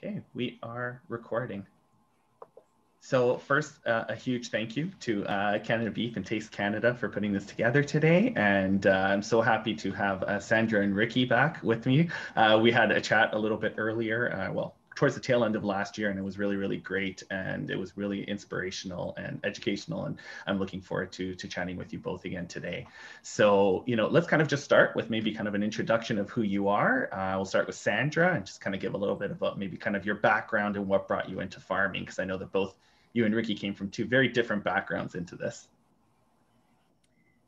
Okay, we are recording. So first, a huge thank you to Canada Beef and Taste Canada for putting this together today. And I'm so happy to have Sandra and Ricky back with me. We had a chat a little bit earlier, well, towards the tail end of last year, and it was really, really great. And it was really inspirational and educational. And I'm looking forward to chatting with you both again today. So, let's kind of just start with maybe kind of an introduction of who you are. We'll start with Sandra and just kind of give a little bit about maybe kind of your background and what brought you into farming, because I know that both you and Ricky came from two very different backgrounds into this.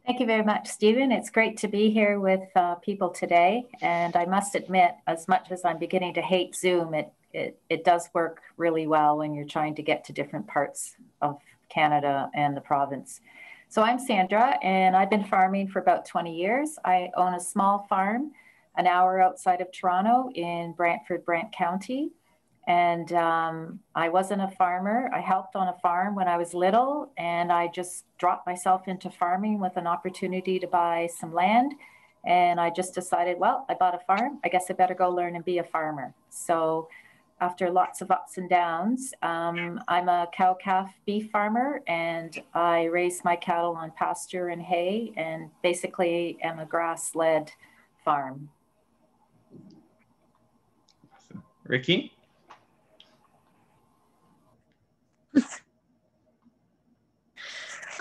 Thank you very much, Stephen. It's great to be here with people today. And I must admit, as much as I'm beginning to hate Zoom, it does work really well when you're trying to get to different parts of Canada and the province. So I'm Sandra, and I've been farming for about 20 years. I own a small farm an hour outside of Toronto in Brantford, Brant County. And I wasn't a farmer. I helped on a farm when I was little, and I just dropped myself into farming with an opportunity to buy some land. And I just decided, well, I bought a farm. I guess I better go learn and be a farmer. So after lots of ups and downs, I'm a cow-calf beef farmer, and I raise my cattle on pasture and hay, and basically am a grass-led farm. Awesome. Ricky?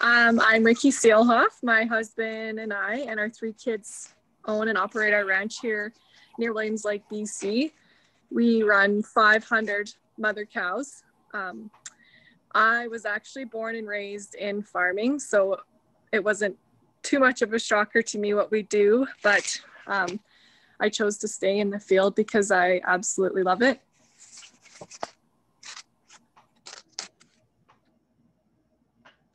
I'm Ricky Seelhoff. My husband and I and our 3 kids own and operate our ranch here near Williams Lake, BC. We run 500 mother cows. I was actually born and raised in farming, so it wasn't too much of a shocker to me what we do, but I chose to stay in the field because I absolutely love it.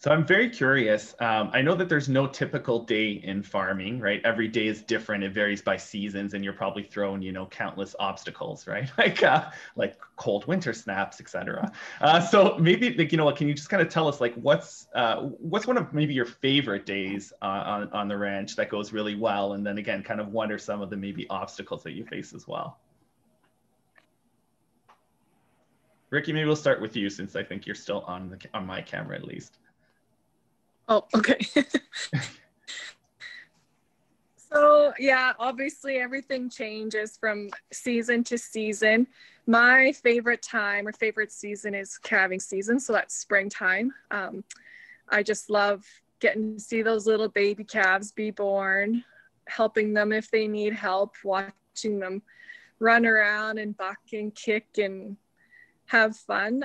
So I'm very curious. I know that there's no typical day in farming, right? Every day is different. It varies by seasons, and you're probably thrown, countless obstacles, right? Like cold winter snaps, etc. So maybe, can you just kind of tell us, what's one of maybe your favorite days on the ranch that goes really well, and then again, kind of what are some of the maybe obstacles that you face as well? Ricky, maybe we'll start with you since I think you're still on my camera at least. Oh, okay. So yeah, obviously everything changes from season to season. My favorite time or favorite season is calving season. So that's springtime. I just love getting to see those little baby calves be born, helping them if they need help, watching them run around and buck and kick and have fun.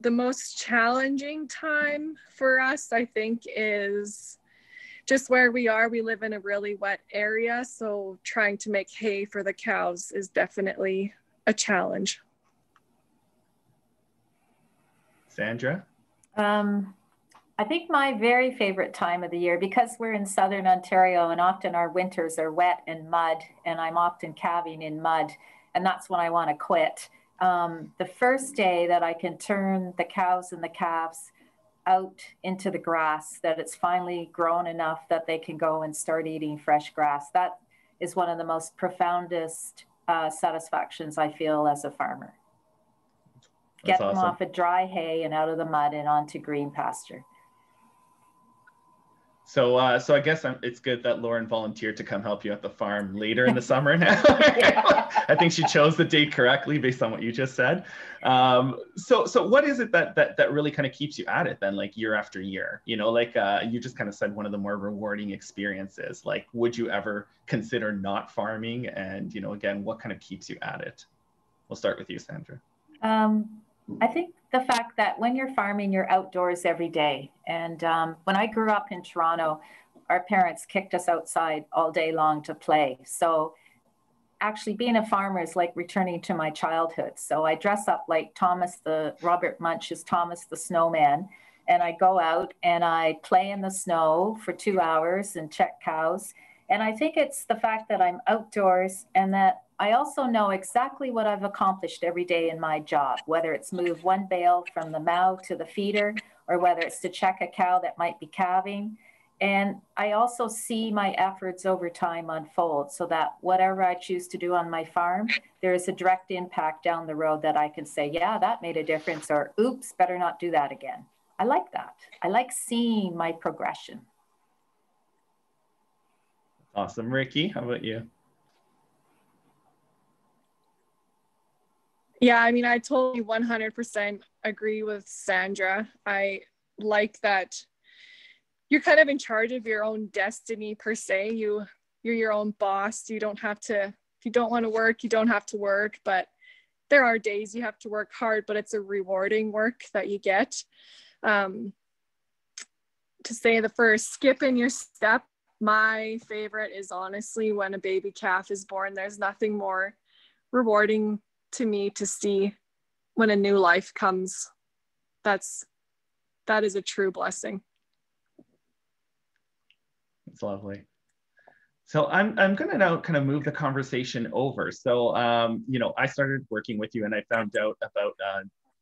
The most challenging time for us, I think, is just where we are. We live in a really wet area, so trying to make hay for the cows is definitely a challenge. Sandra? I think my very favorite time of the year, because we're in Southern Ontario and often our winters are wet and mud, and I'm often calving in mud, and that's when I want to quit. The first day that I can turn the cows and the calves out into the grass, that it's finally grown enough that they can go and start eating fresh grass, that is one of the most profoundest satisfactions I feel as a farmer. Get them off of dry hay and out of the mud and onto green pasture. So I guess it's good that Lauren volunteered to come help you at the farm later in the summer now. I think she chose the date correctly based on what you just said. So what is it that really kind of keeps you at it then, like year after year? You just kind of said one of the more rewarding experiences. Like, would you ever consider not farming? And, again, what kind of keeps you at it? We'll start with you, Sandra. I think the fact that when you're farming, you're outdoors every day. And when I grew up in Toronto, our parents kicked us outside all day long to play. So actually being a farmer is like returning to my childhood. So I dress up like Robert Munch's Thomas the Snowman, and I go out and I play in the snow for 2 hours and check cows. And I think it's the fact that I'm outdoors and that I also know exactly what I've accomplished every day in my job, whether it's move one bale from the mow to the feeder, or whether it's to check a cow that might be calving. And I also see my efforts over time unfold so that whatever I choose to do on my farm, there is a direct impact down the road that I can say, yeah, that made a difference, or oops, better not do that again. I like that. I like seeing my progression. Awesome. Ricky, how about you? Yeah, I mean, I totally 100% agree with Sandra. I like that you're kind of in charge of your own destiny per se. You're your own boss. You don't have to, if you don't want to work, you don't have to work, but there are days you have to work hard, but it's a rewarding work that you get. To say the first, skip in your step, my favorite is honestly when a baby calf is born. There's nothing more rewarding to me to see when a new life comes. That is a true blessing. It's lovely. So I'm going to now kind of move the conversation over. So, you know, I started working with you and I found out about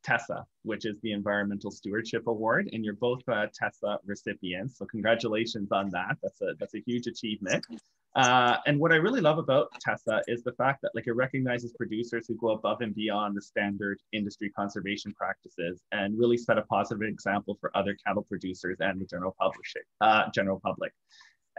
Tessa, which is the Environmental Stewardship Award, and you're both Tessa recipients. So congratulations on that. That's a huge achievement. And what I really love about Tessa is the fact that, like, it recognizes producers who go above and beyond the standard industry conservation practices and really set a positive example for other cattle producers and the general public.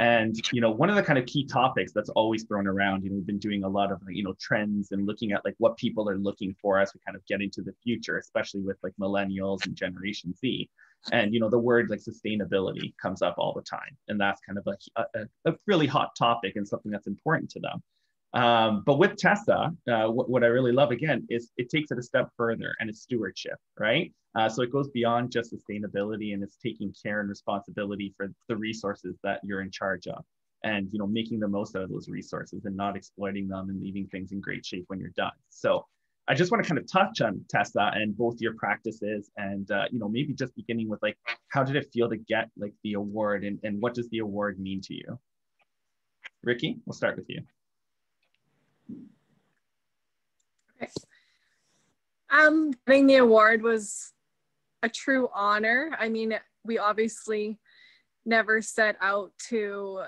And, you know, one of the kind of key topics that's always thrown around, you know, we've been doing a lot of, you know, trends and looking at like what people are looking for as we kind of get into the future, especially with like millennials and Generation Z. And, you know, the word like sustainability comes up all the time. And that's kind of like a really hot topic and something that's important to them. But with Tessa, what I really love, again, is it takes it a step further, and it's stewardship, right? So it goes beyond just sustainability, and it's taking care and responsibility for the resources that you're in charge of, and, you know, making the most out of those resources and not exploiting them and leaving things in great shape when you're done. So I just want to kind of touch on Tessa and both your practices, and you know, maybe just beginning with like, how did it feel to get like the award, and what does the award mean to you? Ricky, we'll start with you. Okay. Getting the award was a true honor. I mean, we obviously never set out to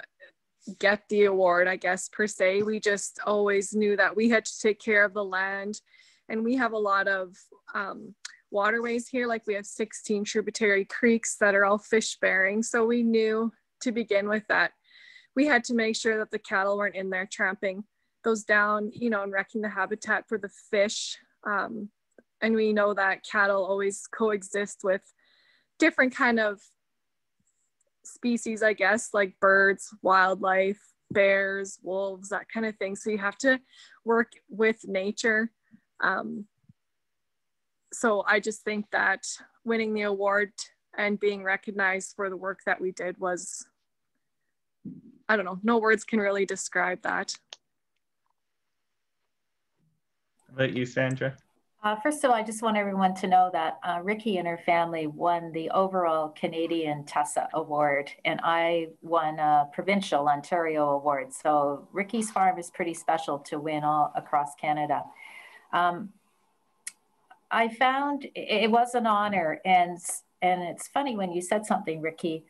get the award, I guess, per se. We just always knew that we had to take care of the land, and we have a lot of waterways here. Like, we have 16 tributary creeks that are all fish bearing. So we knew to begin with that we had to make sure that the cattle weren't in there tramping those down, you know, and wrecking the habitat for the fish. And we know that cattle always coexist with different kind of species, I guess, like birds, wildlife, bears, wolves, that kind of thing. So you have to work with nature. So I just think that winning the award and being recognized for the work that we did was, I don't know, no words can really describe that. How about you, Sandra? First of all, I just want everyone to know that Ricky and her family won the overall Canadian Tessa Award, and I won a provincial Ontario award. So Ricky's farm is pretty special to win all across Canada. I found it was an honor, and it's funny when you said something, Ricky.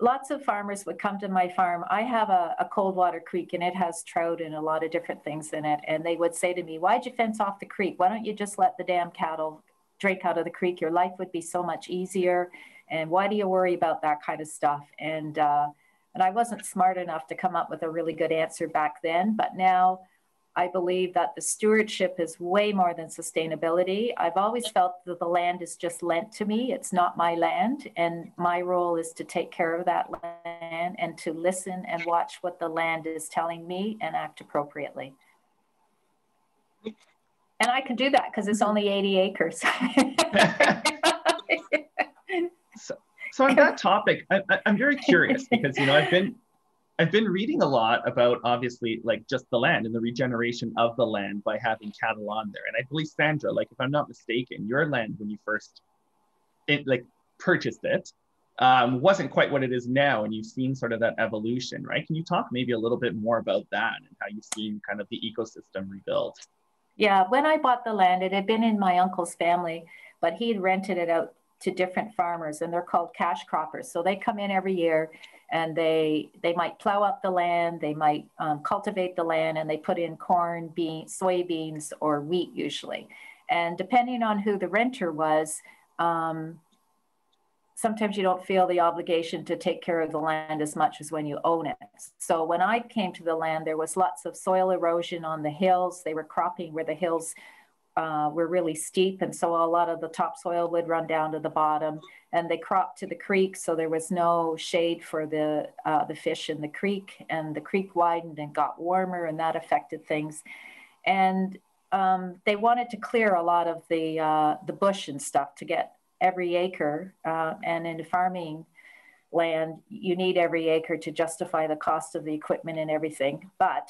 Lots of farmers would come to my farm. I have a cold water creek, and it has trout and a lot of different things in it. And they would say to me, why'd you fence off the creek? Why don't you just let the damn cattle drink out of the creek? Your life would be so much easier. And why do you worry about that kind of stuff? And I wasn't smart enough to come up with a really good answer back then. But now I believe that the stewardship is way more than sustainability. I've always felt that the land is just lent to me. It's not my land. And my role is to take care of that land and to listen and watch what the land is telling me and act appropriately. And I can do that because it's only 80 acres. So on that topic, I'm very curious because, you know, I've been reading a lot about, obviously, like just the land and the regeneration of the land by having cattle on there. And I believe, Sandra, like, if I'm not mistaken, your land, when you first purchased it, wasn't quite what it is now. And you've seen sort of that evolution, right? Can you talk maybe a little bit more about that and how you've seen kind of the ecosystem rebuild? Yeah, when I bought the land, it had been in my uncle's family, but he had rented it out to different farmers, and they're called cash croppers. So they come in every year And they might plow up the land, they might cultivate the land, and they put in corn, soybeans, or wheat usually. And depending on who the renter was, sometimes you don't feel the obligation to take care of the land as much as when you own it. So when I came to the land, there was lots of soil erosion on the hills. They were cropping where the hills were really steep, and so a lot of the topsoil would run down to the bottom, and they cropped to the creek, so there was no shade for the fish in the creek, and the creek widened and got warmer, and that affected things. And they wanted to clear a lot of the bush and stuff to get every acre, and in farming land, you need every acre to justify the cost of the equipment and everything. But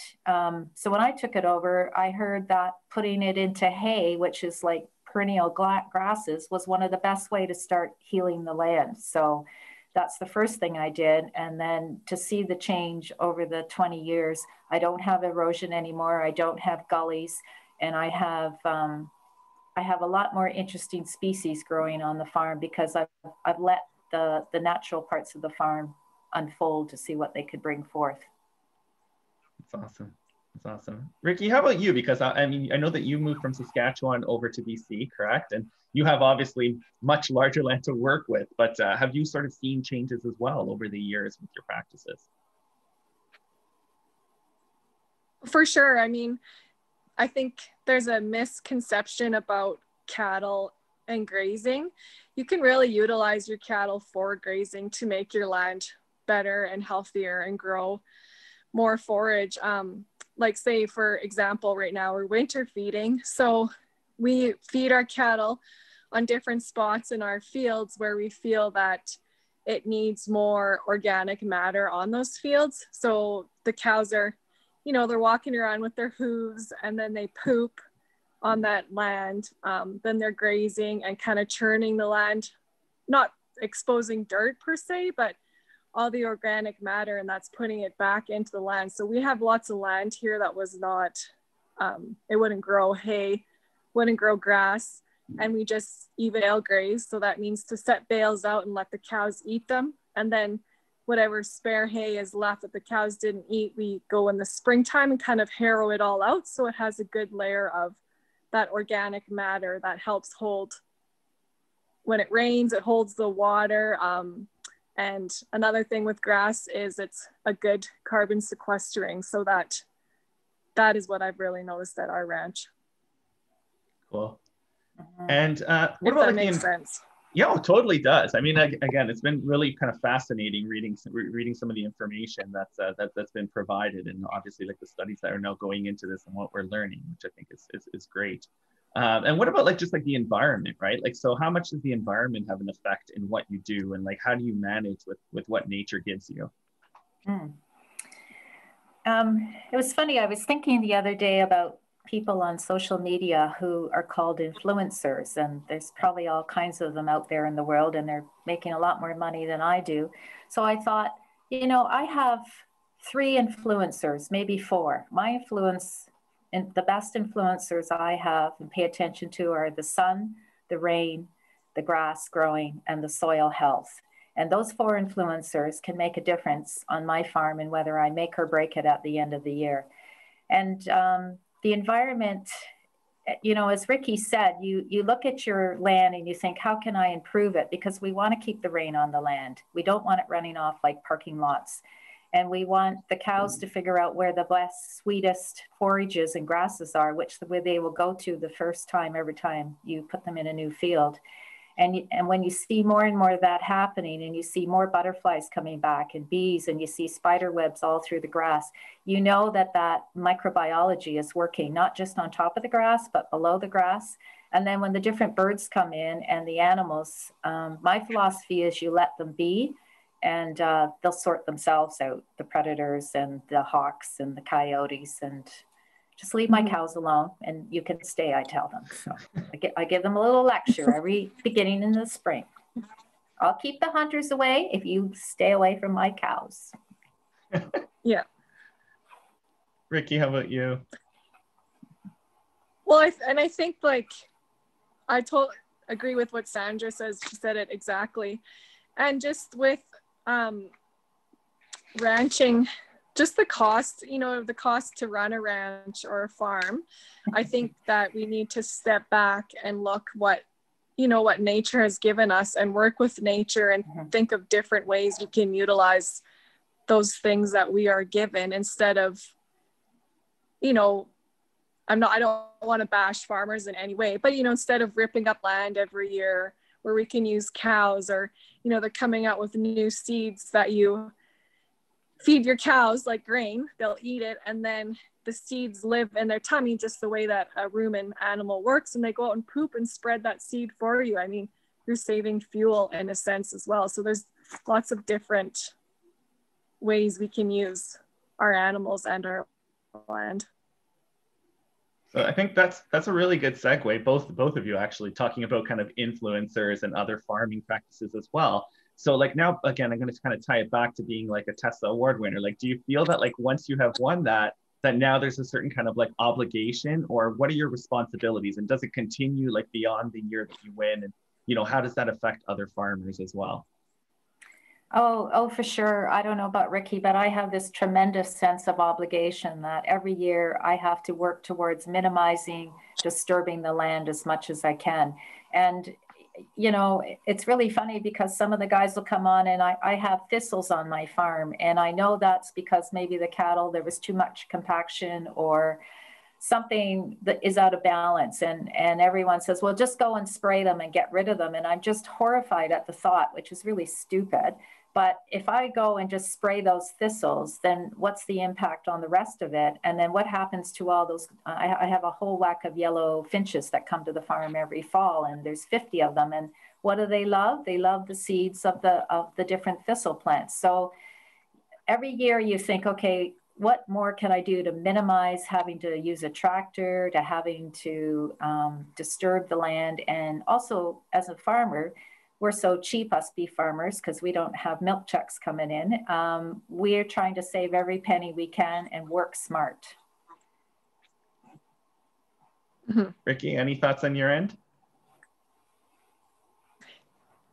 so when I took it over, I heard that putting it into hay, which is like perennial grasses, was one of the best way to start healing the land. So that's the first thing I did. And then to see the change over the 20 years, I don't have erosion anymore. I don't have gullies, and I have a lot more interesting species growing on the farm because I've let the natural parts of the farm unfold to see what they could bring forth. That's awesome. That's awesome. Ricky, how about you? Because I mean, I know that you moved from Saskatchewan over to BC, correct? And you have obviously much larger land to work with, but have you sort of seen changes as well over the years with your practices? For sure. I mean, I think there's a misconception about cattle and grazing. You can really utilize your cattle for grazing to make your land better and healthier and grow more forage. Like say, for example, right now we're winter feeding. So we feed our cattle on different spots in our fields where we feel that it needs more organic matter on those fields. So the cows are, they're walking around with their hooves, and then they poop on that land. Then they're grazing and kind of churning the land, not exposing dirt per se, but all the organic matter, and that's putting it back into the land. So we have lots of land here that was not, it wouldn't grow hay, wouldn't grow grass, and we just even bale graze. So that means to set bales out and let the cows eat them. And then whatever spare hay is left that the cows didn't eat, we go in the springtime and kind of harrow it all out. So it has a good layer of that organic matter that helps hold, when it rains, it holds the water. And another thing with grass is it's a good carbon sequestering. So that is what I've really noticed at our ranch. Cool. And what if about that makes sense? Yeah, it totally does. I mean, again, it's been really kind of fascinating reading some of the information that's been provided, and obviously like the studies that are now going into this and what we're learning, which I think is great. And what about just the environment, right? Like, so how much does the environment have an effect in what you do, and like how do you manage with what nature gives you? It was funny. I was thinking the other day about people on social media who are called influencers, and there's probably all kinds of them out there in the world, and they're making a lot more money than I do. So I thought, I have 3 influencers, maybe 4. My influence, and the best influencers I have and pay attention to are the sun, the rain, the grass growing, and the soil health. And those 4 influencers can make a difference on my farm and whether I make or break it at the end of the year. And the environment, as Ricky said, you look at your land and you think, how can I improve it? Because we want to keep the rain on the land. We don't want it running off like parking lots. And we want the cows to figure out where the best, sweetest forages and grasses are, which they will go to the first time, every time you put them in a new field. And when you see more and more of that happening, and you see more butterflies coming back and bees, and you see spider webs all through the grass, you know that microbiology is working, not just on top of the grass, but below the grass. And then when the different birds come in and the animals, my philosophy is you let them be, and they'll sort themselves out, the predators and the hawks and the coyotes, and just leave my cows alone and you can stay, I tell them. So I give them a little lecture every beginning in the spring. I'll keep the hunters away if you stay away from my cows. Yeah. Ricky, how about you? Well, I think I totally agree with what Sandra says. She said it exactly. And just with ranching, just the cost, the cost to run a ranch or a farm, I think that we need to step back and look what nature has given us and work with nature and think of different ways we can utilize those things that we are given instead of, I don't want to bash farmers in any way, but, instead of ripping up land every year where we can use cows or, they're coming out with new seeds that you feed your cows like grain, they'll eat it. And then the seeds live in their tummy just the way that a rumen animal works. And they go out and poop and spread that seed for you. I mean, you're saving fuel in a sense as well. So there's lots of different ways we can use our animals and our land. So I think that's a really good segue. Both of you actually talking about kind of influencers and other farming practices as well. So like now, again, I'm going to kind of tie it back to being like a Tessa award winner. Like, do you feel that like once you have won that now there's a certain kind of like obligation, or what are your responsibilities? And does it continue like beyond the year that you win? And, how does that affect other farmers as well? Oh, for sure. I don't know about Ricky, but I have this tremendous sense of obligation that every year I have to work towards minimizing disturbing the land as much as I can. And it's really funny because some of the guys will come on and I have thistles on my farm. And I know that's because maybe the cattle, there was too much compaction or something that is out of balance. And everyone says, well, just go and spray them and get rid of them. And I'm just horrified at the thought, which is really stupid. But if I go and just spray those thistles, then what's the impact on the rest of it? And then what happens to all those? I have a whole whack of yellow finches that come to the farm every fall, and there's 50 of them. And what do they love? They love the seeds of the different thistle plants. So every year you think, okay, what more can I do to minimize having to use a tractor, to having to disturb the land? And also as a farmer, we're so cheap, us beef farmers, because we don't have milk checks coming in. We're trying to save every penny we can and work smart. Ricky, any thoughts on your end?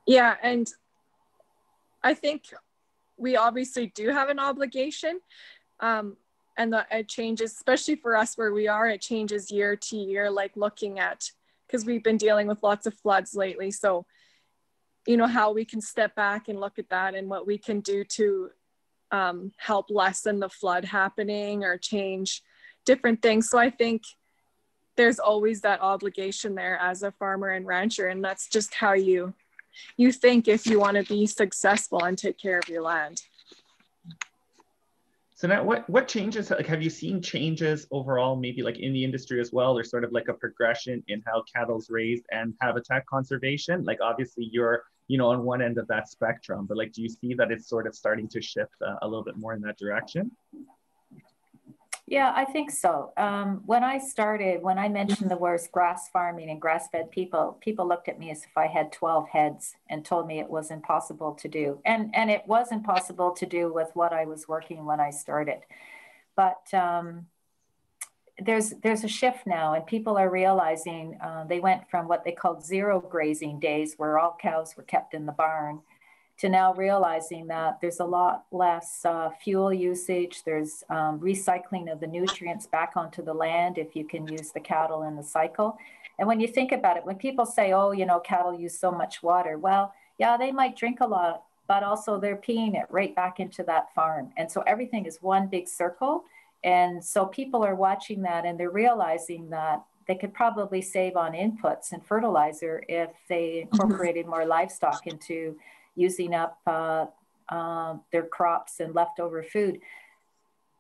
Yeah, and I think we obviously do have an obligation. And it changes, especially for us where we are, it changes year to year, like looking at, because we've been dealing with lots of floods lately. So how we can step back and look at that and what we can do to help lessen the flood happening or change different things. So I think there's always that obligation there as a farmer and rancher, and that's just how you think if you want to be successful and take care of your land. So now what changes, like, have you seen changes overall, maybe like in the industry as well, or sort of like a progression in how cattle's raised and habitat conservation? Like obviously you're, on one end of that spectrum, but like, do you see that it's sort of starting to shift a little bit more in that direction? Yeah, I think so. When I mentioned the words grass farming and grass-fed, people looked at me as if I had 12 heads and told me it was impossible to do. And it was impossible to do with what I was working when I started. But there's a shift now, and people are realizing they went from what they called zero grazing days, where all cows were kept in the barn, to now realizing that there's a lot less fuel usage. There's recycling of the nutrients back onto the land if you can use the cattle in the cycle. And when you think about it, when people say, oh, cattle use so much water, well, yeah, they might drink a lot, but also they're peeing it right back into that farm. And so everything is one big circle. And so people are watching that and they're realizing that they could probably save on inputs and fertilizer if they incorporated more livestock into using up their crops and leftover food.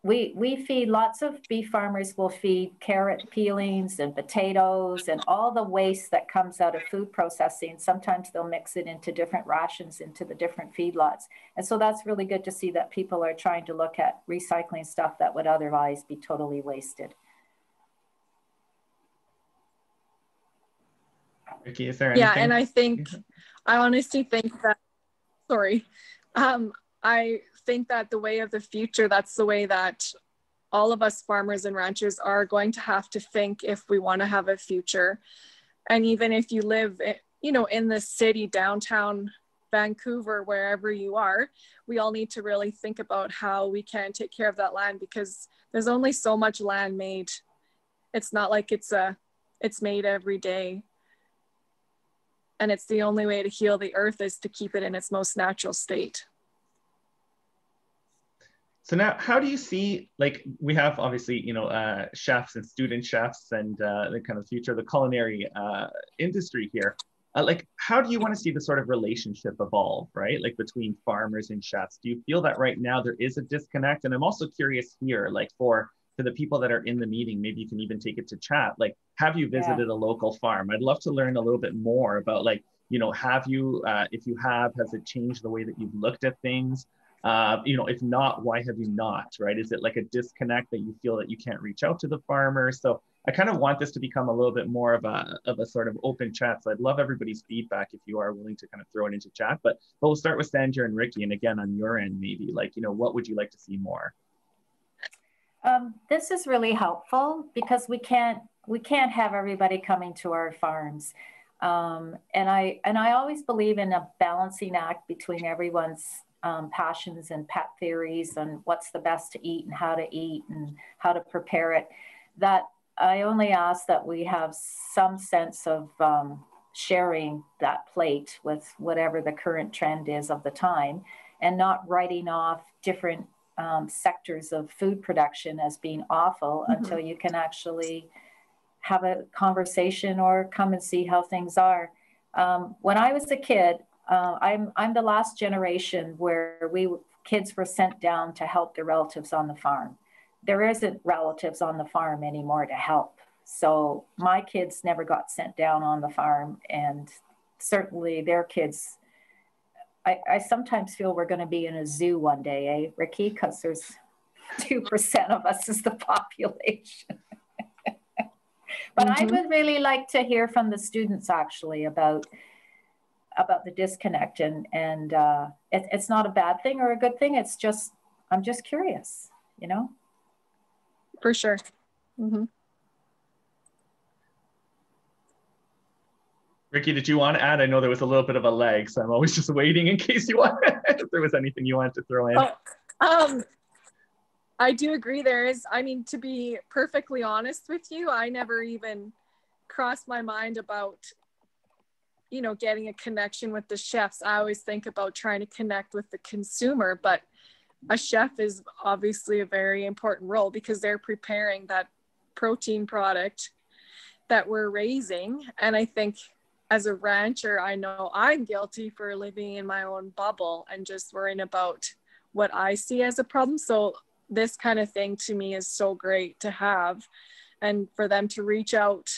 We feed, lots of beef farmers will feed carrot peelings and potatoes and all the waste that comes out of food processing. Sometimes they'll mix it into different rations into the different feedlots. And so that's really good to see that people are trying to look at recycling stuff that would otherwise be totally wasted. Ricky, is there anything? Yeah, and I honestly think that, I think that the way of the future, that's the way that all of us farmers and ranchers are going to have to think if we want to have a future. And even if you live, in the city, downtown Vancouver, wherever you are, we all need to really think about how we can take care of that land, because there's only so much land made. It's not like it's made every day. And it's the only way to heal the earth is to keep it in its most natural state. So now, how do you see, like, we have obviously, you know, chefs and student chefs and the kind of future of the culinary industry here. Like, how do you want to see the sort of relationship evolve, right? Like between farmers and chefs. Do you feel that right now there is a disconnect? And I'm also curious here, like for the people that are in the meeting, maybe you can even take it to chat. Like, have you visited a local farm? I'd love to learn a little bit more about, like, you know, have you, if you have, has it changed the way that you've looked at things? You know, if not, why have you not, right? Is it like a disconnect that you feel that you can't reach out to the farmers? So I kind of want this to become a little bit more of a sort of open chat. So I'd love everybody's feedback if you are willing to kind of throw it into chat. But we'll start with Sandra and Ricky. And again, on your end, maybe, like, you know, what would you like to see more? This is really helpful because we can't have everybody coming to our farms. And I always believe in a balancing act between everyone's passions and pet theories and what's the best to eat and how to prepare it. That I only ask that we have some sense of sharing that plate with whatever the current trend is of the time, and not writing off different sectors of food production as being awful until you can actually have a conversation or come and see how things are. When I was a kid, I'm the last generation where kids were sent down to help their relatives on the farm. There isn't relatives on the farm anymore to help. So my kids never got sent down on the farm, and certainly their kids. I sometimes feel we're going to be in a zoo one day, eh, Ricky? Because there's 2% of us is the population. But I would really like to hear from the students actually about the disconnect, and it's not a bad thing or a good thing. It's just, I'm just curious, you know? For sure. Ricky, did you want to add? I know there was a little bit of a lag, so I'm always just waiting in case you want, if there was anything you wanted to throw in. I do agree there is. I mean, to be perfectly honest with you, I never even crossed my mind about, you know, getting a connection with the chefs. I always think about trying to connect with the consumer, but a chef is obviously a very important role because they're preparing that protein product that we're raising. And I think as a rancher, I know I'm guilty for living in my own bubble and just worrying about what I see as a problem. So this kind of thing to me is so great to have, and for them to reach out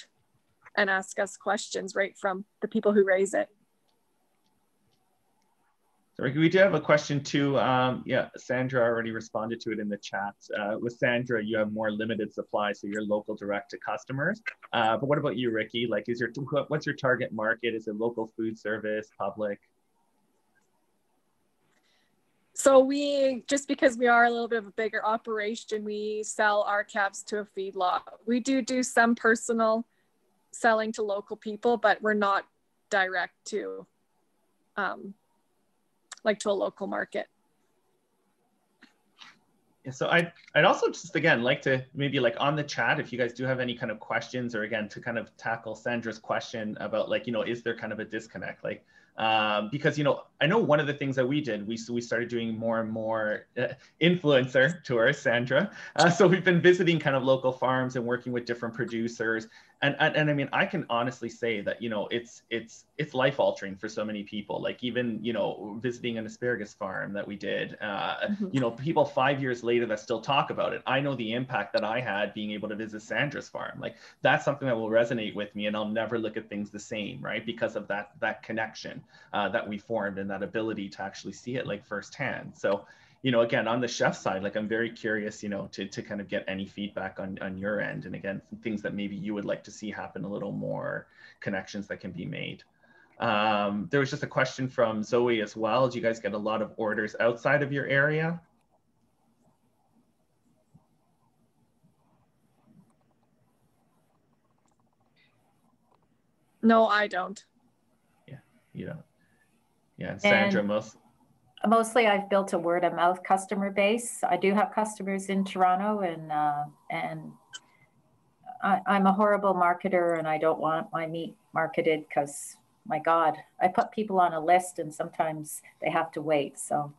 and ask us questions right from the people who raise it. So Ricky, we do have a question too. Yeah, Sandra already responded to it in the chat. With Sandra, you have more limited supply, so you're local direct to customers. But what about you, Ricky? Like, what's your target market? Is it local food service, public? So just because we are a little bit of a bigger operation, we sell our calves to a feedlot. We do some personal selling to local people, but we're not direct to like to a local market. Yeah, so I'd also just, again, like to maybe, like, on the chat, if you guys do have any kind of questions, or again, to kind of tackle Sandra's question about, like, you know, is there kind of a disconnect? Like, because, you know, I know one of the things that we did, we started doing more and more influencer tours, Sandra. So we've been visiting kind of local farms and working with different producers. And I mean, I can honestly say that, you know, it's life altering for so many people. Like, even, you know, visiting an asparagus farm that we did, you know, people 5 years later that still talk about it. I know the impact that I had being able to visit Sandra's farm. Like, that's something that will resonate with me, and I'll never look at things the same, right? Because of that connection that we formed, and that ability to actually see it, like, firsthand. So, you know, again, on the chef side, like, I'm very curious, you know, to kind of get any feedback on your end. And again, things that maybe you would like to see happen a little more, connections that can be made. There was just a question from Zoe as well. Do you guys get a lot of orders outside of your area? No, I don't. Yeah, you don't. Yeah, Sandra, mostly I've built a word of mouth customer base. I do have customers in Toronto, and I'm a horrible marketer, and I don't want my meat marketed because, my God, I put people on a list and sometimes they have to wait. So,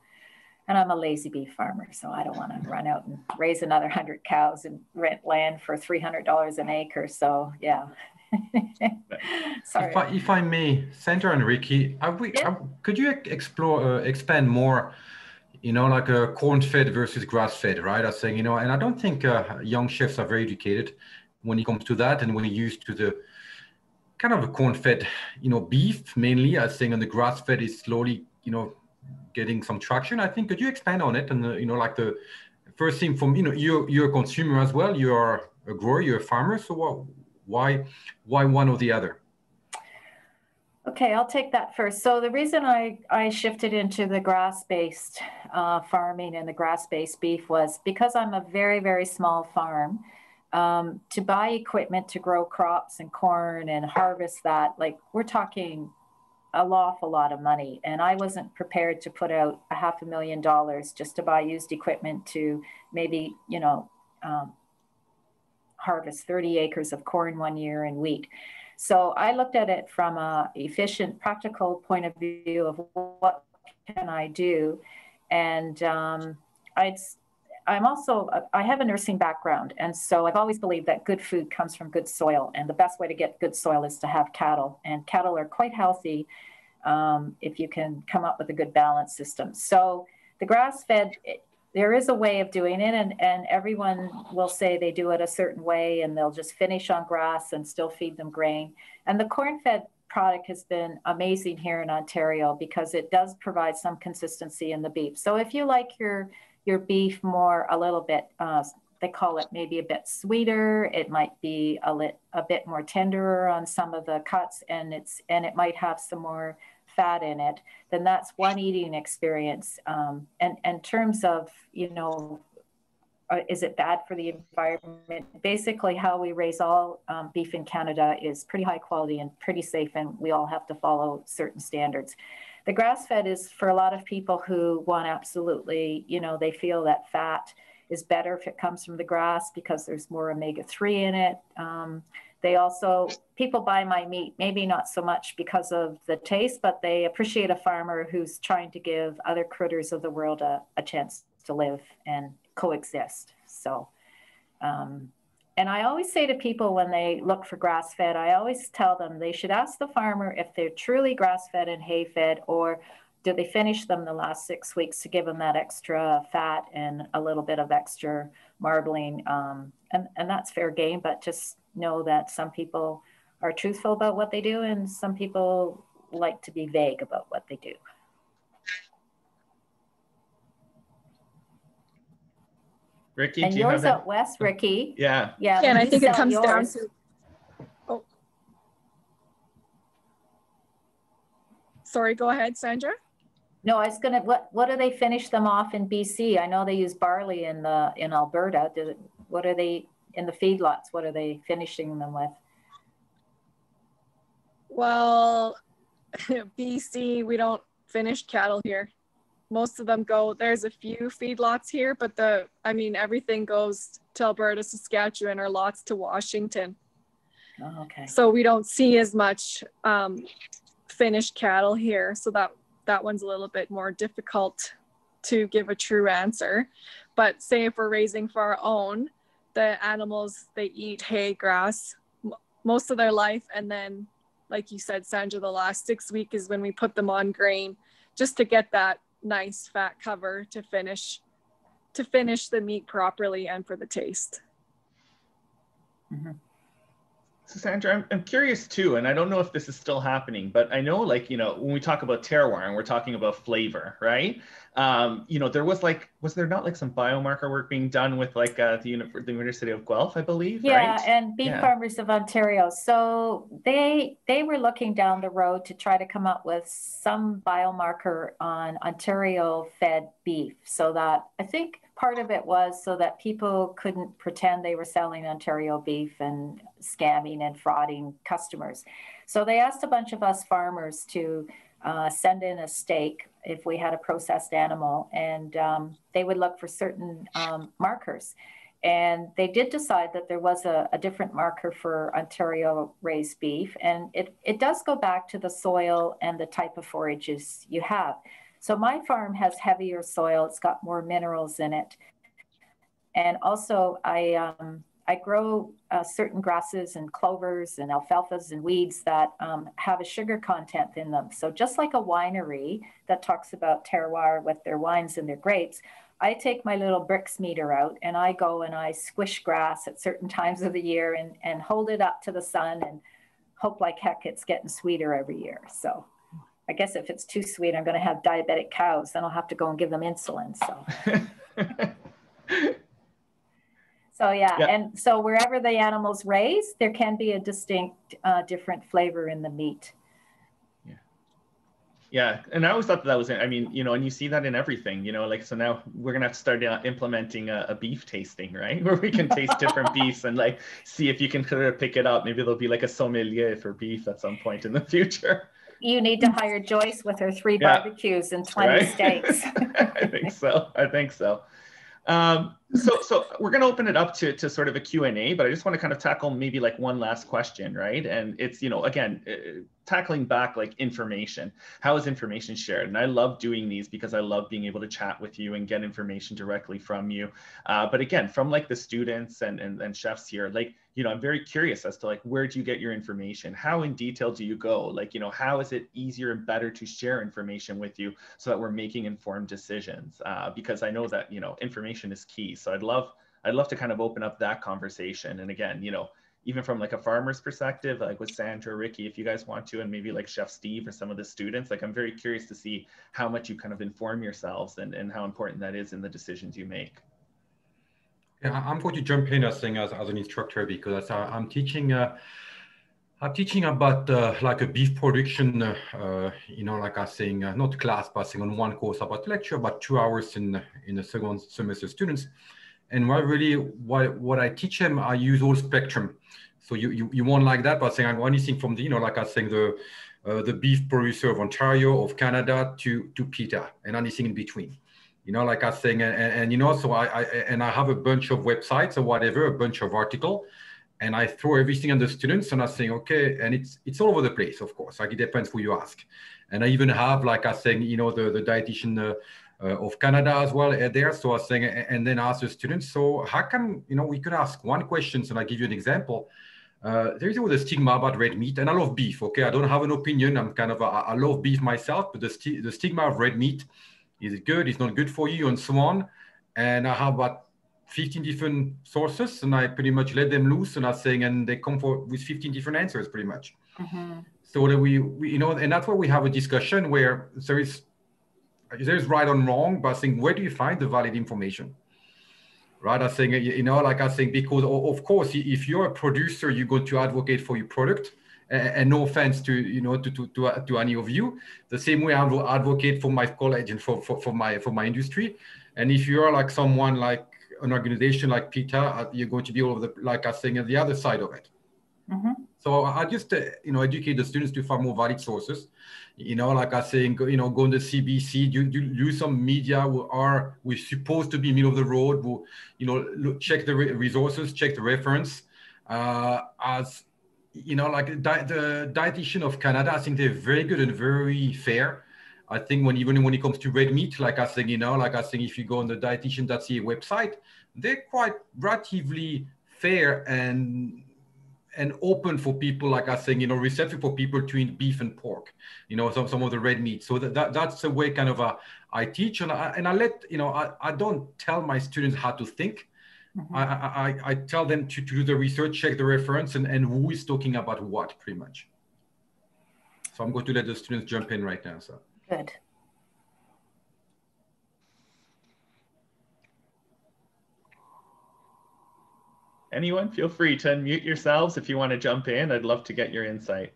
and I'm a lazy beef farmer, so I don't want to run out and raise another 100 cows and rent land for $300 an acre. So, yeah. Sorry. If I may, Sandra and Ricky, could you expand more, like a corn-fed versus grass-fed, right? I was saying, and I don't think young chefs are very educated when it comes to that, and when you're used to the kind of a corn-fed, beef mainly. I think, and the grass-fed is slowly, getting some traction. I think, could you expand on it? And like the first thing from, you're a consumer as well. You are a grower, you're a farmer. So why one or the other? Okay, I'll take that first. So the reason I shifted into the grass-based farming and the grass-based beef was because I'm a very, very small farm. To buy equipment to grow crops and corn and harvest that, like, we're talking an awful lot of money. And I wasn't prepared to put out $500,000 just to buy used equipment to maybe, harvest 30 acres of corn one year and wheat. So I looked at it from a efficient, practical point of view of what can I do. And I have a nursing background. And so I've always believed that good food comes from good soil. And the best way to get good soil is to have cattle. And cattle are quite healthy if you can come up with a good balance system. So the grass-fed, there is a way of doing it, and everyone will say they do it a certain way, and they'll just finish on grass and still feed them grain. And the corn-fed product has been amazing here in Ontario because it does provide some consistency in the beef. So if you like your beef more a little bit, they call it maybe a bit sweeter, it might be a bit more tenderer on some of the cuts, and it might have some more fat in it, then that's one eating experience. And in terms of, is it bad for the environment? Basically, how we raise all beef in Canada is pretty high quality and pretty safe, and we all have to follow certain standards. The grass-fed is for a lot of people who want absolutely, they feel that fat is better if it comes from the grass because there's more omega-3 in it. People buy my meat, maybe not so much because of the taste, but they appreciate a farmer who's trying to give other critters of the world a chance to live and coexist. So, and I always say to people when they look for grass-fed, I always tell them they should ask the farmer if they're truly grass-fed and hay-fed, or do they finish them the last 6 weeks to give them that extra fat and a little bit of extra marbling. And that's fair game, but just know that some people are truthful about what they do and some people like to be vague about what they do. Ricky, and do you yours have out west, Ricky? Yeah. And I think it comes down to, sorry, go ahead, Sandra. No, I was gonna. What do they finish them off in BC? I know they use barley in Alberta. What are they in the feedlots? What are they finishing them with? Well, BC, we don't finish cattle here. Most of them go. There's a few feedlots here, but everything goes to Alberta, Saskatchewan, or lots to Washington. Oh, okay. So we don't see as much finished cattle here. So that one's a little bit more difficult to give a true answer. But say if we're raising for our own, the animals, they eat hay, grass most of their life. And then, like you said, Sandra, the last 6 weeks is when we put them on grain just to get that nice fat cover to finish the meat properly and for the taste. Mm-hmm. So Sandra, I'm curious too, and I don't know if this is still happening, but I know, when we talk about terroir and we're talking about flavor, right? There was there not some biomarker work being done with the University of Guelph, I believe, yeah, right? And Beef Farmers of Ontario. So they were looking down the road to try to come up with some biomarker on Ontario fed beef, so that I think part of it was so that people couldn't pretend they were selling Ontario beef and scamming and frauding customers. So they asked a bunch of us farmers to send in a steak if we had a processed animal, and they would look for certain markers. And they did decide that there was a different marker for Ontario raised beef. And it does go back to the soil and the type of forages you have. So my farm has heavier soil. It's got more minerals in it. And also I grow certain grasses and clovers and alfalfas and weeds that have a sugar content in them. So just like a winery that talks about terroir with their wines and their grapes, I take my little bricks meter out and I go and I squish grass at certain times of the year and hold it up to the sun and hope like heck it's getting sweeter every year. So I guess if it's too sweet, I'm going to have diabetic cows. Then I'll have to go and give them insulin. So yeah, and so wherever the animal's raised, there can be a distinct, different flavor in the meat. Yeah, and I always thought that was, I mean, you know, and you see that in everything, you know, like, so now we're gonna have to start implementing a beef tasting, right? Where we can taste different beefs and like see if you can kind of pick it up. Maybe there'll be like a sommelier for beef at some point in the future. You need to hire Joyce with her 3 barbecues and 20 steaks. I think so. I think so. So we're going to open it up to sort of a Q&A, but I just want to kind of tackle maybe like one last question, right? And it's, you know, again, tackling back like information. How is information shared? And I love doing these because I love being able to chat with you and get information directly from you. But again, from like the students and chefs here, like, you know, I'm very curious as to like, where do you get your information? How in detail do you go? Like, you know, how is it easier and better to share information with you so that we're making informed decisions? Because I know that, you know, information is key. So I'd love to kind of open up that conversation. And again, you know, even from like a farmer's perspective, like with Sandra, Ricky, if you guys want to, and maybe like Chef Steve or some of the students, like I'm very curious to see how much you kind of inform yourselves and how important that is in the decisions you make. Yeah, I'm going to jump in as an instructor because I'm teaching about like a beef production, you know, like I saying, not class, but saying on one course about lecture, about 2 hours in the second semester students. And what I teach them, I use all spectrum. So you won't like that, but saying I'm anything from the, you know, like I was saying, the beef producer of Ontario, of Canada to PETA and anything in between. You know, like I was saying, and you know, so I have a bunch of websites or whatever, a bunch of articles, and I throw everything on the students and I saying, okay, and it's all over the place, of course, like it depends who you ask. And I even have, like I was saying, you know, the dietitian of Canada as well there. So I was saying, and then ask the students, so how come, you know, we could ask one question, and I give you an example. There is always a stigma about red meat, and I love beef, okay? I don't have an opinion, I'm kind of, I love beef myself, but the stigma of red meat, is it good, it's not good for you, and so on. And I have about 15 different sources, and I pretty much let them loose, and I'm saying, and they come with 15 different answers, pretty much. Mm-hmm. So that we, you know, and that's where we have a discussion where there's right and wrong, but I think, where do you find the valid information? Right, I think, you know, like I think, because of course, if you're a producer, you're going to advocate for your product. And no offense to, you know, to any of you, the same way I will advocate for my college and for my industry. And if you are like someone like an organization like PETA, you're going to be all over the, like I was saying, at the other side of it. Mm-hmm. So I just, you know, educate the students to find more valid sources. You know, like I was saying, you know, go on the CBC, do some media we're supposed to be middle of the road, who, you know, check the resources, check the reference. As you know, like the dietitian of Canada, I think they're very good and very fair. I think even when it comes to red meat, like I think, you know, like I think if you go on the dietitian.ca website, they're quite relatively fair and open for people, like I think, you know, receptive for people to eat beef and pork, you know, some of the red meat. So that's the way kind of I teach, and I let, you know, I don't tell my students how to think. Mm-hmm. I tell them to do the research, check the reference, and who is talking about what, pretty much. So I'm going to let the students jump in right now. So good. Anyone, feel free to unmute yourselves if you want to jump in. I'd love to get your insight.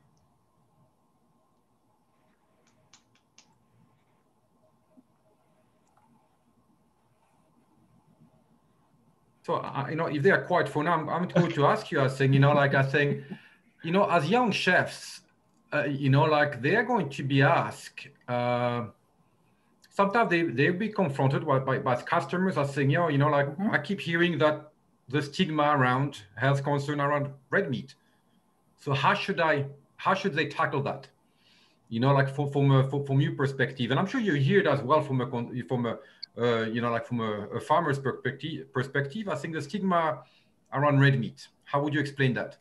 So, you know, if they are quiet for now, I'm going to ask you, I think, you know, like I think, you know, as young chefs, you know, like they are going to be asked, sometimes they'll be confronted by customers are saying, you know, like I keep hearing that the stigma around health concern around red meat. So how should they tackle that? You know, like from your perspective, and I'm sure you hear it as well from a you know, like from a farmer's perspective. I think the stigma around red meat. How would you explain that?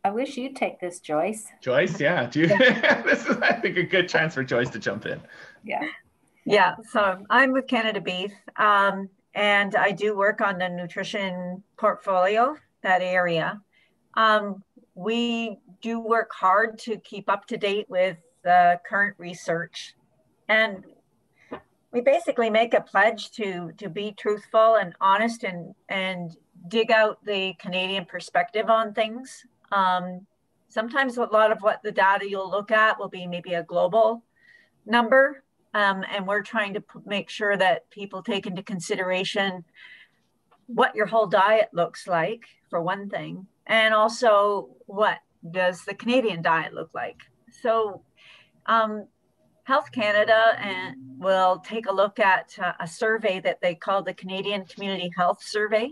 I wish you'd take this, Joyce. Joyce, yeah. This is, I think, a good chance for Joyce to jump in. Yeah. So I'm with Canada Beef, and I do work on the nutrition portfolio, that area. We do work hard to keep up to date with the current research, and we basically make a pledge to be truthful and honest and dig out the Canadian perspective on things. Sometimes a lot of what the data you'll look at will be maybe a global number, and we're trying to make sure that people take into consideration what your whole diet looks like, for one thing, and also what does the Canadian diet look like. So Health Canada will take a look at a survey that they call the Canadian Community Health Survey,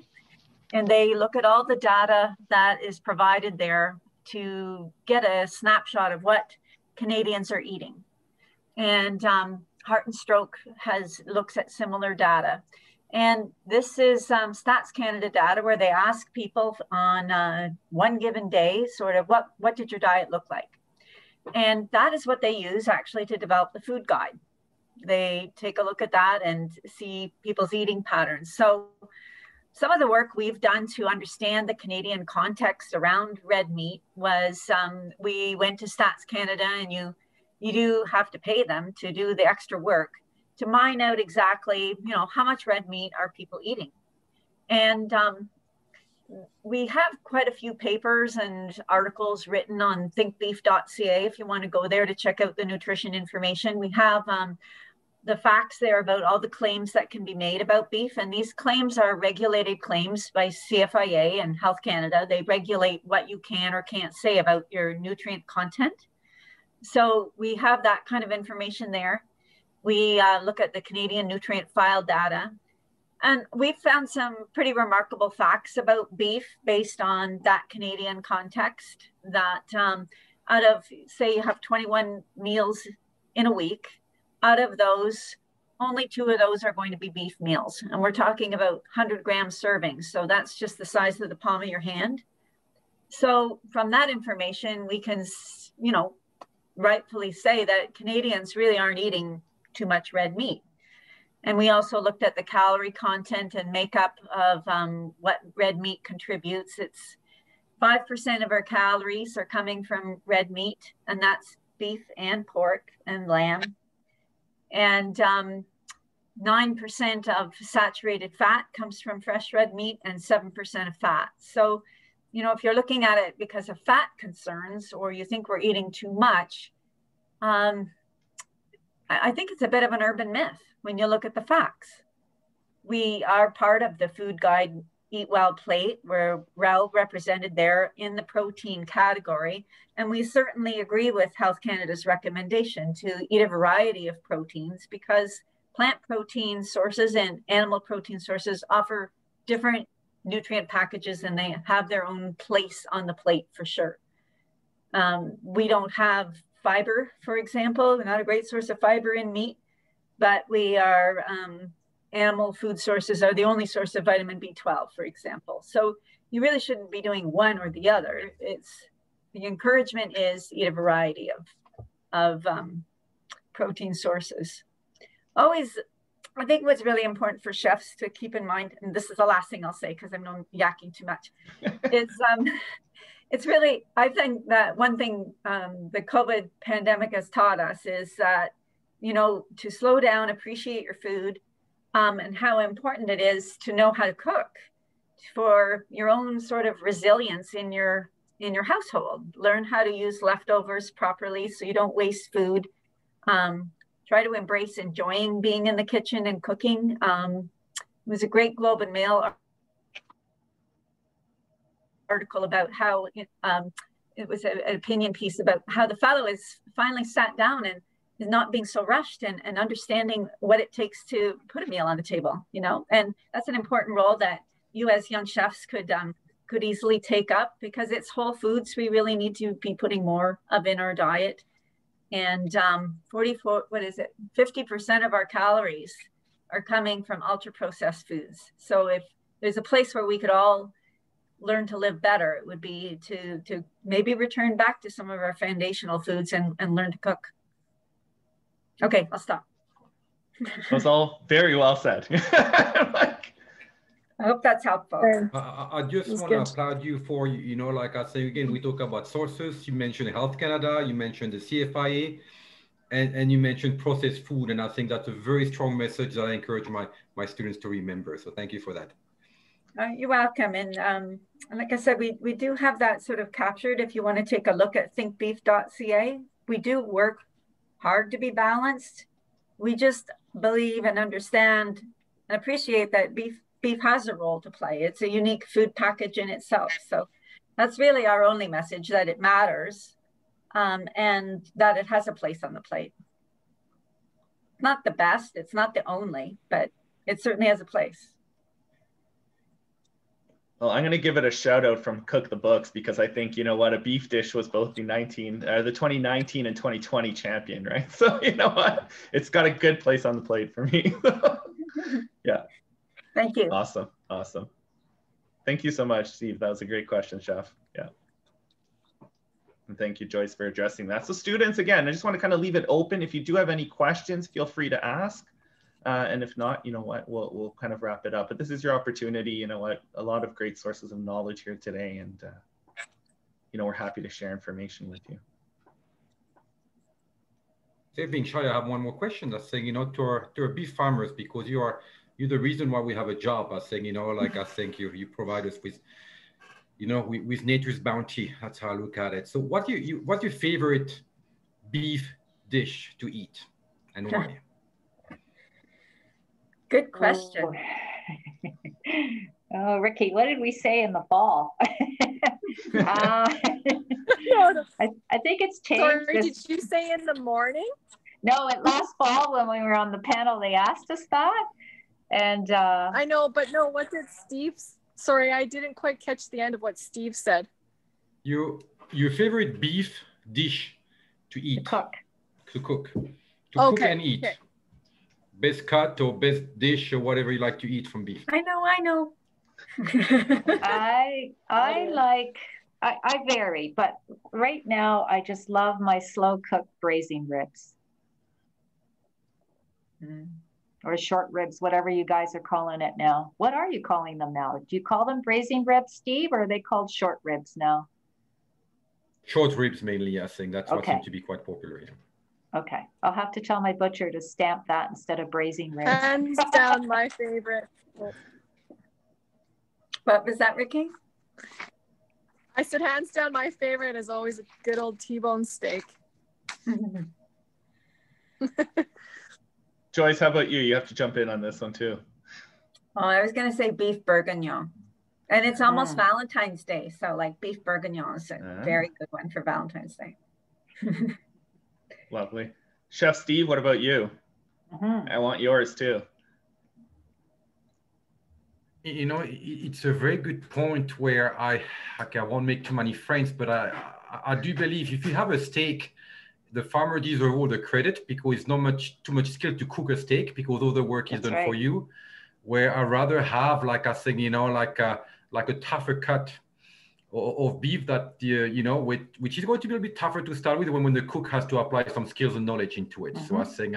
and they look at all the data that is provided there to get a snapshot of what Canadians are eating. And Heart and Stroke looks at similar data. And this is Stats Canada data where they ask people on one given day, sort of what did your diet look like? And that is what they use actually to develop the food guide. They take a look at that and see people's eating patterns. So some of the work we've done to understand the Canadian context around red meat was we went to Stats Canada, and you do have to pay them to do the extra work to mine out exactly, you know, how much red meat are people eating. And we have quite a few papers and articles written on thinkbeef.ca if you want to go there to check out the nutrition information. We have the facts there about all the claims that can be made about beef. And these claims are regulated claims by CFIA and Health Canada. They regulate what you can or can't say about your nutrient content. So we have that kind of information there. We look at the Canadian nutrient file data. And we've found some pretty remarkable facts about beef based on that Canadian context, that out of, say you have 21 meals in a week, out of those, only 2 of those are going to be beef meals. And we're talking about 100-gram servings. So that's just the size of the palm of your hand. So from that information, we can, you know, rightfully say that Canadians really aren't eating too much red meat. And we also looked at the calorie content and makeup of what red meat contributes. It's 5% of our calories are coming from red meat, and that's beef and pork and lamb. And 9% of saturated fat comes from fresh red meat and 7% of fat. So, you know, if you're looking at it because of fat concerns, or you think we're eating too much, I think it's a bit of an urban myth when you look at the facts. We are part of the food guide Eat Well plate. We're well represented there in the protein category. And we certainly agree with Health Canada's recommendation to eat a variety of proteins, because plant protein sources and animal protein sources offer different nutrient packages, and they have their own place on the plate for sure. We don't have fiber, for example. We're not a great source of fiber in meat, but we are, animal food sources are the only source of vitamin B12, for example. So you really shouldn't be doing one or the other. The encouragement is eat a variety of protein sources. Always, I think what's really important for chefs to keep in mind, and this is the last thing I'll say because I'm not yakking too much, is it's really, I think that one thing the COVID pandemic has taught us is that, you know, to slow down, appreciate your food, and how important it is to know how to cook for your own sort of resilience in your household. Learn how to use leftovers properly so you don't waste food. Try to embrace enjoying being in the kitchen and cooking. It was a great Globe and Mail article about how it was an opinion piece about how the fellow is finally sat down and is not being so rushed and understanding what it takes to put a meal on the table, you know, and that's an important role that you as young chefs could easily take up, because it's whole foods we really need to be putting more of in our diet. And 50% of our calories are coming from ultra processed foods. So if there's a place where we could all learn to live better, it would be to maybe return back to some of our foundational foods and learn to cook. Okay, I'll stop. That was all very well said. I hope that's helpful. I just want to applaud you for, you know, like I say, again, we talk about sources. You mentioned Health Canada, you mentioned the CFIA, and you mentioned processed food. And I think that's a very strong message that I encourage my students to remember. So thank you for that. You're welcome. And like I said, we do have that sort of captured. If you want to take a look at thinkbeef.ca, we do work hard to be balanced. We just believe and understand and appreciate that beef has a role to play. It's a unique food package in itself. So that's really our only message, that it matters and that it has a place on the plate. Not the best, it's not the only, but it certainly has a place. Well, I'm going to give it a shout out from Cook the Books, because I think, you know what, a beef dish was both the 2019 and 2020 champion, right? So, you know what, it's got a good place on the plate for me. Yeah. Thank you. Awesome. Awesome. Thank you so much, Steve. That was a great question, Chef. Yeah. And thank you, Joyce, for addressing that. So students, again, I just want to kind of leave it open. If you do have any questions, feel free to ask. And if not, you know what, we'll kind of wrap it up. But this is your opportunity. You know what, a lot of great sources of knowledge here today. And, you know, we're happy to share information with you. They've been shy. I have one more question. That's saying, you know, to our beef farmers, because you're the reason why we have a job. I saying, you know, like I think you provide us with, you know, with nature's bounty. That's how I look at it. So what's your favorite beef dish to eat and why? Good question. Oh, Ricky, what did we say in the fall? I think it's changed. Sorry, did you say in the morning? No, last fall when we were on the panel, they asked us that. And I know, but no, what did Steve? Sorry, I didn't quite catch the end of what Steve said. Your favorite beef dish to eat? To cook and eat. Okay. Best cut or best dish or whatever you like to eat from beef. I know. I vary, but right now I just love my slow cooked grazing ribs. Or short ribs, whatever you guys are calling it now. What are you calling them now? Do you call them grazing ribs, Steve, or are they called short ribs now? Short ribs mainly, I think. That's what seems to be quite popular here. Okay, I'll have to tell my butcher to stamp that instead of braising ribs. Hands down, my favorite. What was that, Ricky? I said hands down, my favorite is always a good old T-bone steak. Joyce, how about you? You have to jump in on this one too. Oh, I was going to say beef bourguignon. And it's almost Valentine's Day. So like beef bourguignon is a very good one for Valentine's Day. Lovely. Chef Steve, what about you? I want yours too. You know, it's a very good point where I won't make too many friends, but I do believe if you have a steak, the farmer deserves all the credit, because it's not too much skill to cook a steak, because all the work is done for you. Where I rather have, like I think, you know, like a tougher cut of beef that, you know, which is going to be a bit tougher to start with when the cook has to apply some skills and knowledge into it. So I think,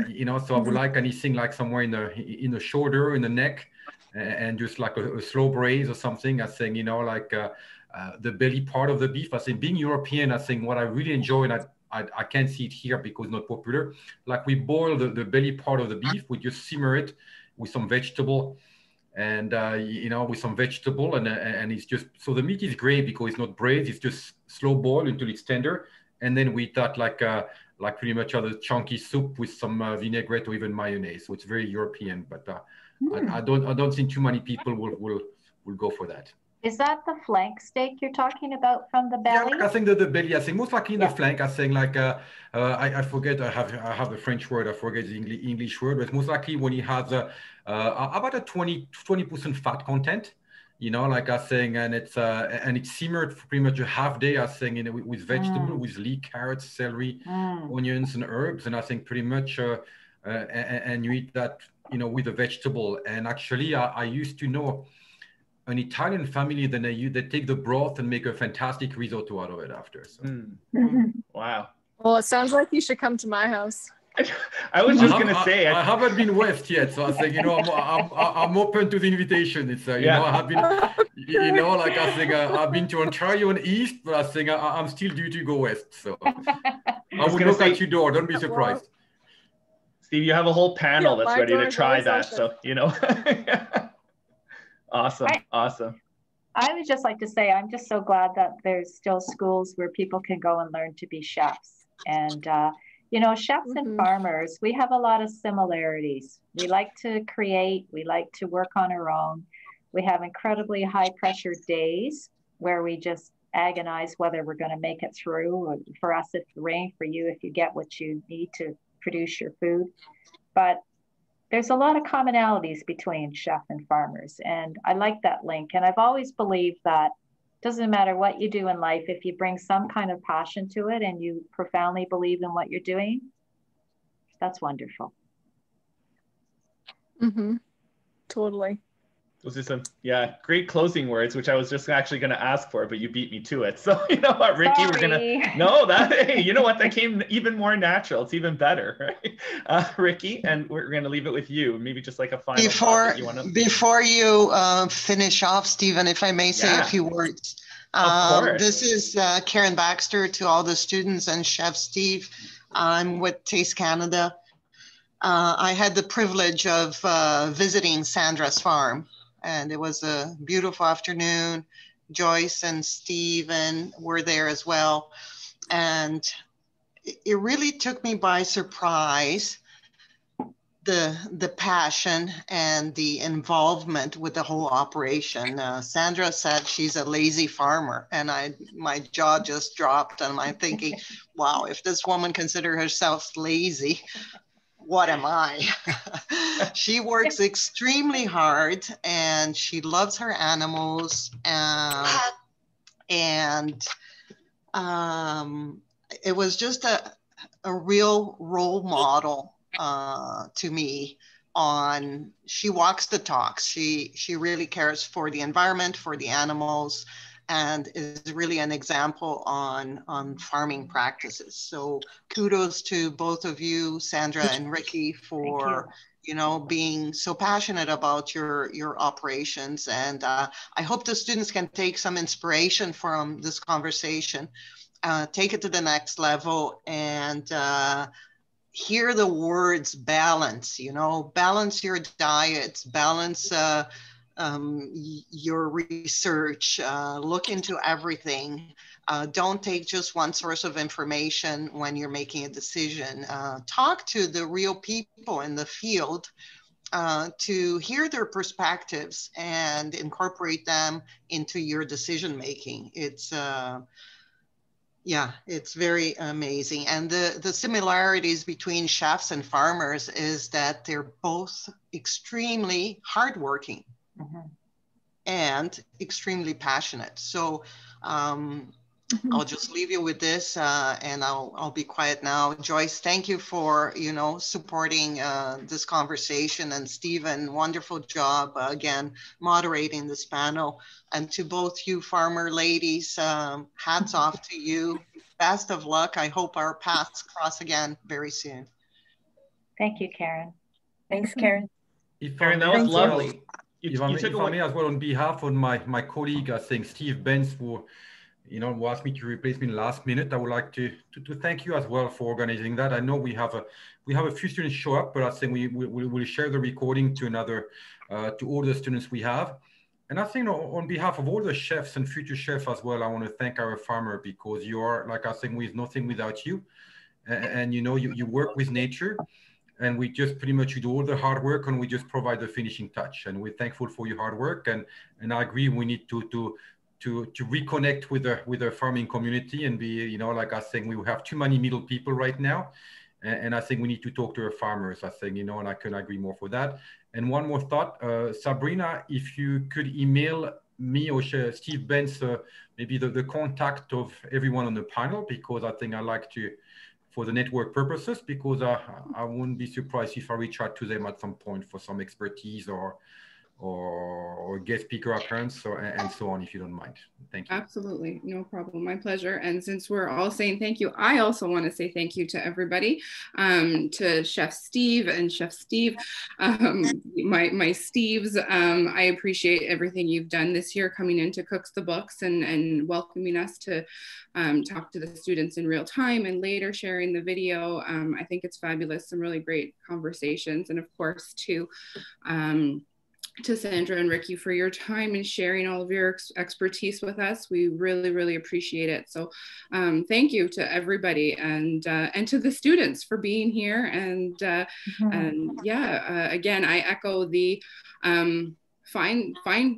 you know, so I would like anything like somewhere in the shoulder, in the neck, and just like a slow braise or something. I think, you know, like the belly part of the beef. I think being European, I think what I really enjoy, and I can't see it here because it's not popular, like we boil the belly part of the beef, we just simmer it with some vegetable. And, you know, with some vegetable and it's just, so the meat is great because it's not braised, it's just slow boiled until it's tender. And then we eat that like pretty much other chunky soup with some vinaigrette or even mayonnaise. So it's very European, but I don't think too many people will go for that. Is that the flank steak you're talking about from the belly? Yeah, like I think the belly. I think most likely in Yeah. the flank. I think like I forget. I have the French word. I forget the English word. But most likely when he has about a 20% fat content. You know, like I think, and it's simmered for pretty much a half day. I think, you know, with vegetable, with leek, carrots, celery, onions, and herbs. And I think pretty much, and you eat that, you know, with a vegetable. And actually, I used to know an Italian family, then they take the broth and make a fantastic risotto out of it after. So. Wow. Well, it sounds like you should come to my house. I was just gonna say I haven't been west yet, so I think, you know, I'm open to the invitation. It's you know, I have been, you know, like I think I've been to Ontario and east, but I think I'm still due to go west. So I will knock at your door. Don't be surprised. Steve, you have a whole panel that's ready to try that. Open. So you know. Awesome. Awesome. I would just like to say I'm just so glad that there's still schools where people can go and learn to be chefs. And you know, chefs and farmers, we have a lot of similarities. We like to create, we like to work on our own. We have incredibly high pressure days where we just agonize whether we're going to make it through. Or for us, it's rain. For you, if you get what you need to produce your food. But there's a lot of commonalities between chef and farmers. And I like that link. And I've always believed that doesn't matter what you do in life, if you bring some kind of passion to it and you profoundly believe in what you're doing, that's wonderful. Totally. Those are some, great closing words, which I was just actually going to ask for, but you beat me to it. So you know what, Ricky, we're gonna hey, you know what, that came even more natural. It's even better, right? Ricky, and we're going to leave it with you. Maybe just like a final thought that you want to... Before you finish off, Stephen, if I may say a few words. This is Karen Baxter to all the students and Chef Steve. I'm with Taste Canada. I had the privilege of visiting Sandra's farm, and it was a beautiful afternoon. Joyce and Stephen were there as well. And it really took me by surprise, the passion and the involvement with the whole operation. Sandra said she's a lazy farmer, and my jaw just dropped, and I'm thinking, wow, if this woman considers herself lazy, what am I? She works extremely hard, and she loves her animals, and it was just a real role model to me. She walks the talk. She really cares for the environment, for the animals, and is really an example on farming practices. So kudos to both of you, Sandra and Ricky, for you know, being so passionate about your operations. And I hope the students can take some inspiration from this conversation, take it to the next level, and hear the words balance, you know, balance your diets, balance your research, look into everything. Don't take just one source of information when you're making a decision. Talk to the real people in the field to hear their perspectives and incorporate them into your decision making. It's it's very amazing. And the similarities between chefs and farmers is that they're both extremely hardworking and extremely passionate. So I'll just leave you with this, and I'll be quiet now. Joyce, thank you for, you know, supporting this conversation, and Stephen, wonderful job again moderating this panel. And to both you farmer ladies, hats off to you. Best of luck. I hope our paths cross again very soon. Thank you, Karen. Thanks, Karen. Karen, that was lovely. If I may as well, on behalf of my colleague, I think Steve Benz, who asked me to replace me in the last minute, I would like to thank you as well for organizing that. I know we have a few students show up, but I think we will share the recording to all the students we have. And I think on behalf of all the chefs and future chefs as well, I want to thank our farmer, because you are, like I think, with nothing without you. And you know, you work with nature. and we just pretty much do all the hard work, and we just provide the finishing touch. And we're thankful for your hard work, and I agree we need to reconnect with the farming community and be, you know, like I think we have too many middle people right now, and I think we need to talk to our farmers, I think, you know, and I couldn't agree more for that. And one more thought, Sabrina, if you could email me or Steve Benz maybe the contact of everyone on the panel, because I think I like to, for the network purposes, because I wouldn't be surprised if I reach out to them at some point for some expertise or guest speaker appearance, and so on, if you don't mind. Thank you. Absolutely, no problem, my pleasure. And since we're all saying thank you, I also want to say thank you to everybody, to Chef Steve and Chef Steve, my Steves. I appreciate everything you've done this year, coming in to Cooks the Books and welcoming us to talk to the students in real time, and later sharing the video. I think it's fabulous, some really great conversations, and of course to Sandra and Ricky for your time and sharing all of your expertise with us. We really, really appreciate it. So thank you to everybody, and to the students for being here. And yeah, again, I echo the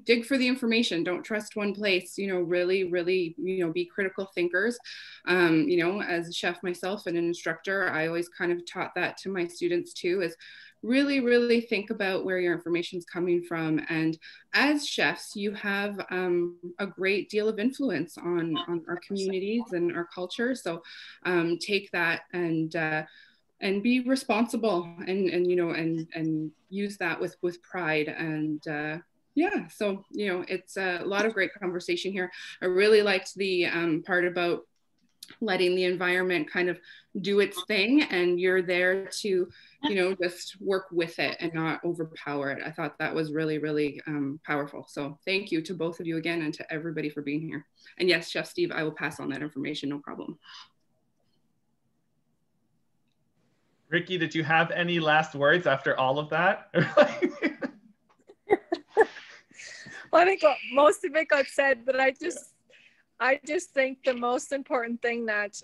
dig for the information. Don't trust one place, you know, really, you know, be critical thinkers. You know, as a chef myself and an instructor, I always kind of taught that to my students too, is really, really think about where your information is coming from. And as chefs, you have a great deal of influence on our communities and our culture. So take that and be responsible, and you know, and use that with pride. And yeah, so you know, it's a lot of great conversation here. I really liked the part about letting the environment kind of do its thing, and you're there to, you know, just work with it and not overpower it. I thought that was really, really powerful. So thank you to both of you again, and to everybody for being here. And yes, Chef Steve, I will pass on that information, no problem. Ricky, did you have any last words after all of that? Well, I think most of it got said, but I just think the most important thing that,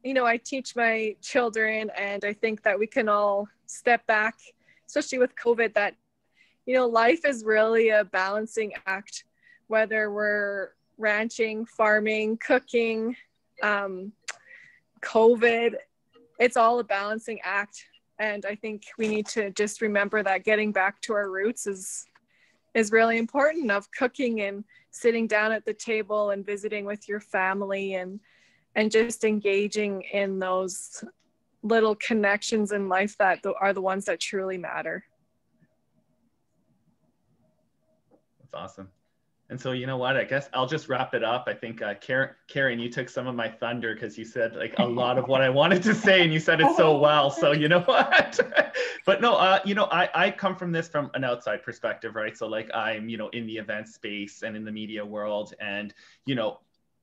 you know, I teach my children, and I think that we can all step back, especially with COVID, that, you know, life is really a balancing act, whether we're ranching, farming, cooking, COVID, it's all a balancing act. And I think we need to just remember that getting back to our roots is really important, of cooking and sitting down at the table and visiting with your family, and just engaging in those little connections in life that are the ones that truly matter. That's awesome. And so, you know what, I guess I'll just wrap it up. I think Karen, you took some of my thunder, because you said like a lot of what I wanted to say, and you said it so well. So you know what, but no, you know, I come from this from an outside perspective, right? So like I'm, you know, in the event space and in the media world, and, you know,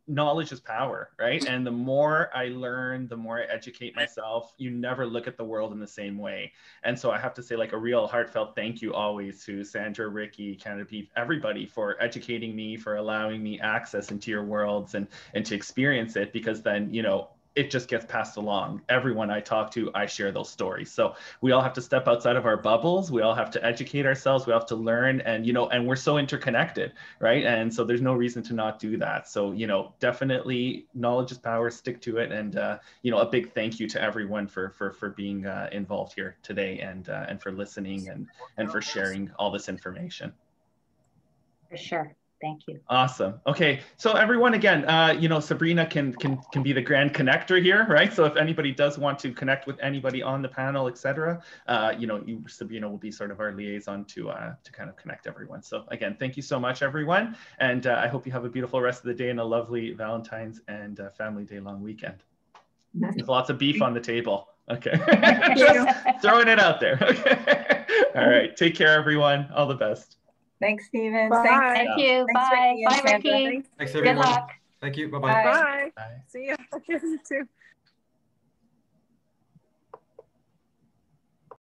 knowledge is power, right? And the more I learn, the more I educate myself. You never look at the world in the same way. And so I have to say, like, a real heartfelt thank you always to Sandra, Ricky, Canada Beef, everybody, for educating me, for allowing me access into your worlds and to experience it, because then, you know, it just gets passed along. Everyone I talk to, I share those stories. So we all have to step outside of our bubbles. We all have to educate ourselves. We have to learn, and, you know, and we're so interconnected, right? And so there's no reason to not do that. So, you know, definitely knowledge is power, stick to it. And, you know, a big thank you to everyone for being involved here today, and for listening, and for sharing all this information. For sure. Thank you. Awesome. Okay, so everyone, again, you know, Sabrina can be the grand connector here, right? So if anybody does want to connect with anybody on the panel, etc., you know, Sabrina will be sort of our liaison to kind of connect everyone. So again, thank you so much, everyone, and I hope you have a beautiful rest of the day and a lovely Valentine's and Family Day long weekend. With lots of beef on the table. Okay, just throwing it out there. Okay. All right, take care, everyone. All the best. Thanks, Stephen. Bye. Thank you. Thanks, Bye. Ricky. Bye, Ricky. Thanks, everyone. Good luck. Thank you. Bye-bye. Bye. Bye. See you. You too.